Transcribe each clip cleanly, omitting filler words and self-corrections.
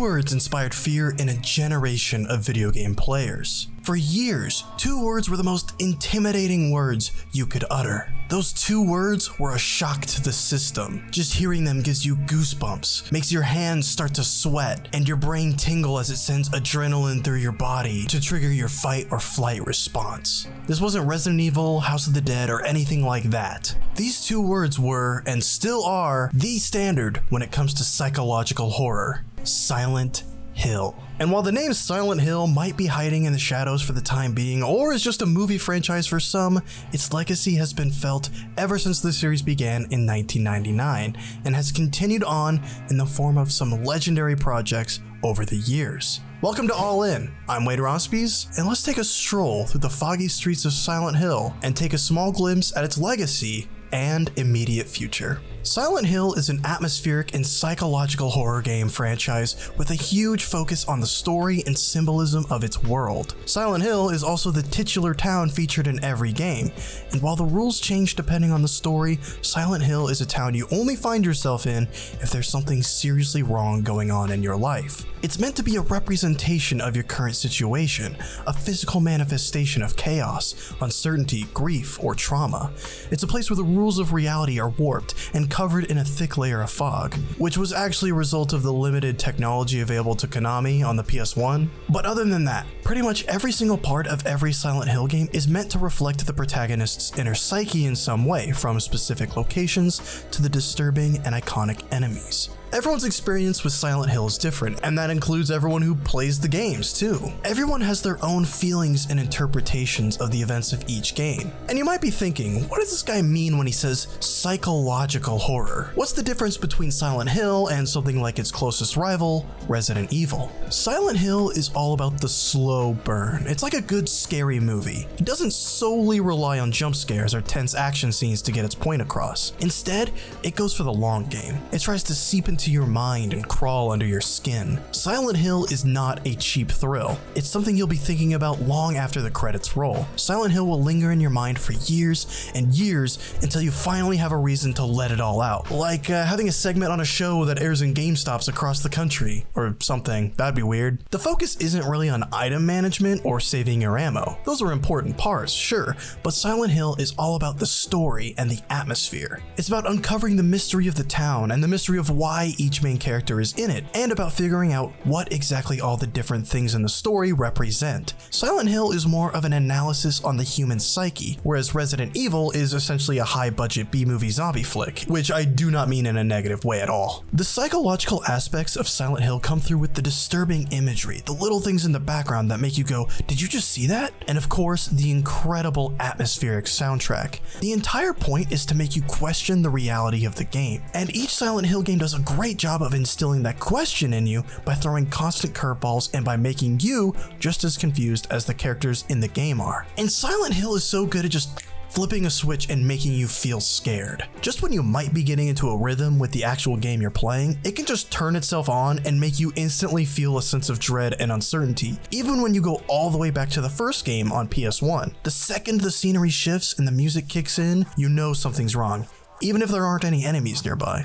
words inspired fear in a generation of video game players. For years, 2 words were the most intimidating words you could utter. Those 2 words were a shock to the system. Just hearing them gives you goosebumps, makes your hands start to sweat, and your brain tingle as it sends adrenaline through your body to trigger your fight or flight response. This wasn't Resident Evil, House of the Dead, or anything like that. These 2 words were, and still are, the standard when it comes to psychological horror: Silent Hill. And while the name Silent Hill might be hiding in the shadows for the time being, or is just a movie franchise for some, its legacy has been felt ever since the series began in 1999, and has continued on in the form of some legendary projects over the years. Welcome to All In. I'm RONSPIES, and let's take a stroll through the foggy streets of Silent Hill and take a small glimpse at its legacy and immediate future. Silent Hill is an atmospheric and psychological horror game franchise with a huge focus on the story and symbolism of its world. Silent Hill is also the titular town featured in every game, and while the rules change depending on the story, Silent Hill is a town you only find yourself in if there's something seriously wrong going on in your life. It's meant to be a representation of your current situation, a physical manifestation of chaos, uncertainty, grief, or trauma. It's a place where the rules of reality are warped and covered in a thick layer of fog, which was actually a result of the limited technology available to Konami on the PS1. But other than that, pretty much every single part of every Silent Hill game is meant to reflect the protagonist's inner psyche in some way, from specific locations to the disturbing and iconic enemies. Everyone's experience with Silent Hill is different, and that includes everyone who plays the games too. Everyone has their own feelings and interpretations of the events of each game. And you might be thinking, what does this guy mean when he says psychological horror? What's the difference between Silent Hill and something like its closest rival, Resident Evil? Silent Hill is all about the slow burn. It's like a good scary movie. It doesn't solely rely on jump scares or tense action scenes to get its point across. Instead, it goes for the long game. It tries to seep into your mind and crawl under your skin. Silent Hill is not a cheap thrill. It's something you'll be thinking about long after the credits roll. Silent Hill will linger in your mind for years and years until you finally have a reason to let it all out. Like having a segment on a show that airs in GameStops across the country, or something. That'd be weird. The focus isn't really on item management or saving your ammo. Those are important parts, sure, but Silent Hill is all about the story and the atmosphere. It's about uncovering the mystery of the town and the mystery of why each main character is in it, and about figuring out what exactly all the different things in the story represent. Silent Hill is more of an analysis on the human psyche, whereas Resident Evil is essentially a high-budget B-movie zombie flick, which I do not mean in a negative way at all. The psychological aspects of Silent Hill come through with the disturbing imagery, the little things in the background that make you go, did you just see that? And of course, the incredible atmospheric soundtrack. The entire point is to make you question the reality of the game, and each Silent Hill game does a great job of instilling that question in you by throwing constant curveballs and by making you just as confused as the characters in the game are. And Silent Hill is so good at just flipping a switch and making you feel scared. Just when you might be getting into a rhythm with the actual game you're playing, it can just turn itself on and make you instantly feel a sense of dread and uncertainty, even when you go all the way back to the first game on PS1. The second the scenery shifts and the music kicks in, you know something's wrong, even if there aren't any enemies nearby.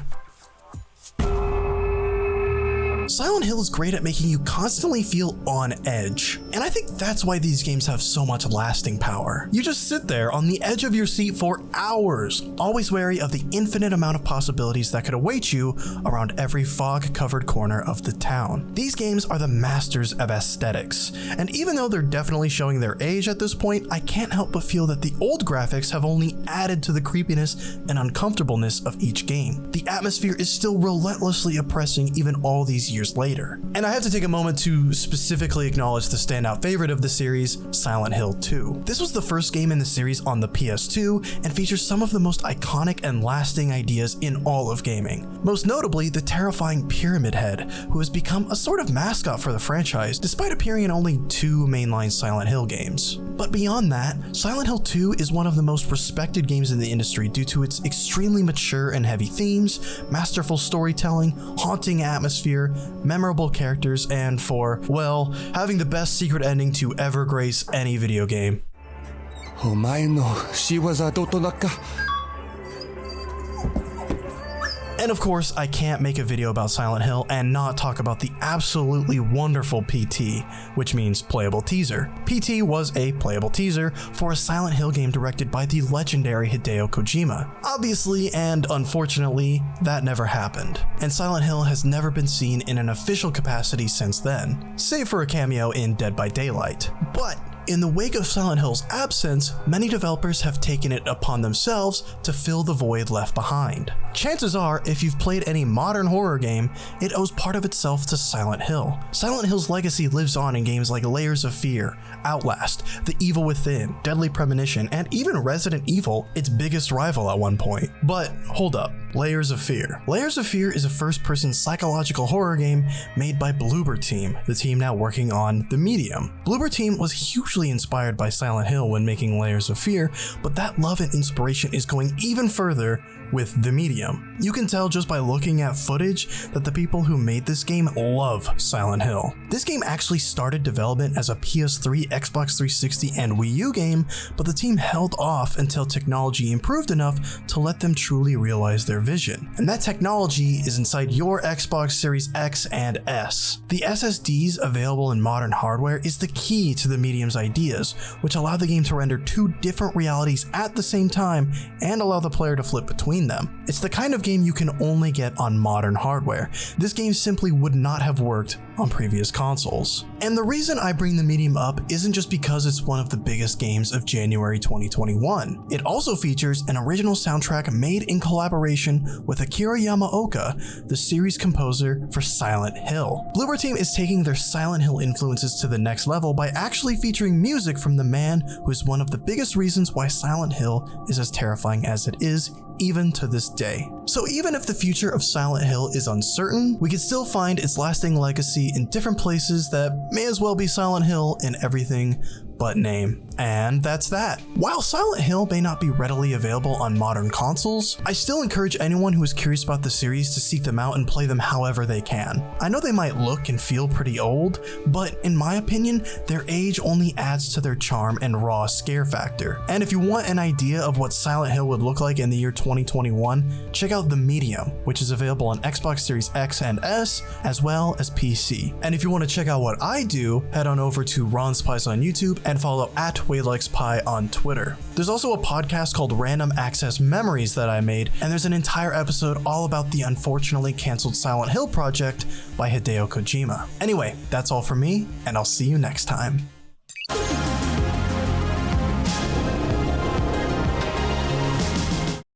Silent Hill is great at making you constantly feel on edge, and I think that's why these games have so much lasting power. You just sit there on the edge of your seat for hours, always wary of the infinite amount of possibilities that could await you around every fog-covered corner of the town. These games are the masters of aesthetics, and even though they're definitely showing their age at this point, I can't help but feel that the old graphics have only added to the creepiness and uncomfortableness of each game. The atmosphere is still relentlessly oppressing even all these years later. And I have to take a moment to specifically acknowledge the standout favorite of the series, Silent Hill 2. This was the first game in the series on the PS2 and features some of the most iconic and lasting ideas in all of gaming. Most notably, the terrifying Pyramid Head, who has become a sort of mascot for the franchise despite appearing in only 2 mainline Silent Hill games. But beyond that, Silent Hill 2 is one of the most respected games in the industry due to its extremely mature and heavy themes, masterful storytelling, haunting atmosphere, memorable characters, and for, well, having the best secret ending to ever grace any video game. お前の仕業どとなか And of course, I can't make a video about Silent Hill and not talk about the absolutely wonderful PT, which means playable teaser. PT was a playable teaser for a Silent Hill game directed by the legendary Hideo Kojima. Obviously and unfortunately, that never happened, and Silent Hill has never been seen in an official capacity since then, save for a cameo in Dead by Daylight. But in the wake of Silent Hill's absence, many developers have taken it upon themselves to fill the void left behind. Chances are, if you've played any modern horror game, it owes part of itself to Silent Hill. Silent Hill's legacy lives on in games like Layers of Fear, Outlast, The Evil Within, Deadly Premonition, and even Resident Evil, its biggest rival at one point. But hold up, Layers of Fear. Layers of Fear is a first-person psychological horror game made by Bloober Team, the team now working on The Medium. Bloober Team was hugely inspired by Silent Hill when making Layers of Fear, but that love and inspiration is going even further with The Medium. You can tell just by looking at footage that the people who made this game love Silent Hill. This game actually started development as a PS3, Xbox 360, and Wii U game, but the team held off until technology improved enough to let them truly realize their vision. And that technology is inside your Xbox Series X and S. The SSDs available in modern hardware is the key to The Medium's ideas, which allow the game to render two different realities at the same time and allow the player to flip between them. It's the kind of game you can only get on modern hardware. This game simply would not have worked on previous consoles. And the reason I bring The Medium up isn't just because it's one of the biggest games of January 2021. It also features an original soundtrack made in collaboration with Akira Yamaoka, the series composer for Silent Hill. Bloober Team is taking their Silent Hill influences to the next level by actually featuring music from the man who is one of the biggest reasons why Silent Hill is as terrifying as it is, even to this day. So even if the future of Silent Hill is uncertain, we can still find its lasting legacy in different places that may as well be Silent Hill in everything but name. And that's that. While Silent Hill may not be readily available on modern consoles, I still encourage anyone who is curious about the series to seek them out and play them however they can. I know they might look and feel pretty old, but in my opinion, their age only adds to their charm and raw scare factor. And if you want an idea of what Silent Hill would look like in the year 2021, check out The Medium, which is available on Xbox Series X and S, as well as PC. And if you want to check out what I do, head on over to RONSPIES on YouTube and follow @WayLikesPie on Twitter. There's also a podcast called Random Access Memories that I made, and there's an entire episode all about the unfortunately canceled Silent Hill project by Hideo Kojima. Anyway, that's all from me, and I'll see you next time.